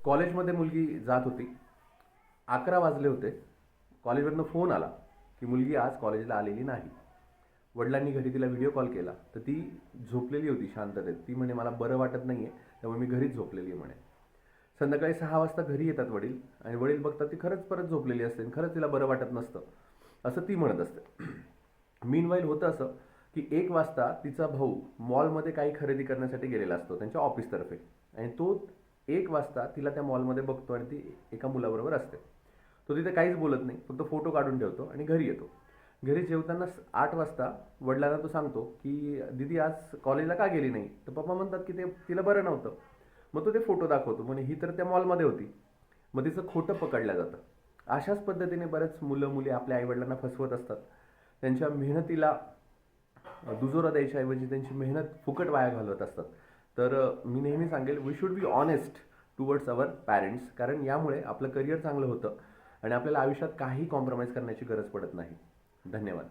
कॉलेजमध्ये मुलगी जात होती. 11 वाजले होते. कॉलेजवरनं फोन आला की मुलगी आज कॉलेजला आलेली नाही. वडिलांनी घरी तिला व्हिडिओ कॉल केला तर ती झोपलेली होती शांततेत. ती म्हणे मला बरं वाटत नाही आहे, त्यामुळे मी घरीच झोपलेली आहे म्हणे. संध्याकाळी 6 वाजता घरी येतात वडील आणि वडील बघतात ती खरंच परत झोपलेली असते आणि खरंच तिला बरं वाटत नसतं, असं ती म्हणत असते. मीनवाईल होतं असं की 1 वाजता तिचा भाऊ मॉलमध्ये काही खरेदी करण्यासाठी गेलेला असतो त्यांच्या ऑफिसतर्फे, आणि तो 1 वाजता तिला त्या मॉलमध्ये बघतो आणि ती एका मुलाबरोबर असते. तो तिथे काहीच बोलत नाही, फक्त फोटो काढून ठेवतो आणि घरी येतो. घरी जेवताना 8 वाजता वडिलांना तो सांगतो की दीदी आज कॉलेजला का गेली नाही. तर पप्पा म्हणतात की ते तिला बरं नव्हतं. मग तो ते फोटो दाखवतो, म्हणे ही तर त्या मॉलमध्ये होती. मग तिचं खोटं पकडलं जातं. अशाच पद्धतीने बरेच मुलं मुली आपल्या आईवडिलांना फसवत असतात. त्यांच्या मेहनतीला दुजोरा द्यायच्याऐवजी त्यांची मेहनत फुकट वाया घालवत असतात. तर मी नेहमी सांगेल, we should be honest towards our parents, कारण यामुळे आपलं करिअर चांगलं होतं आणि आपल्याला आयुष्यात काही कॉम्प्रोमाइज करण्याची गरज पडत नाही. धन्यवाद.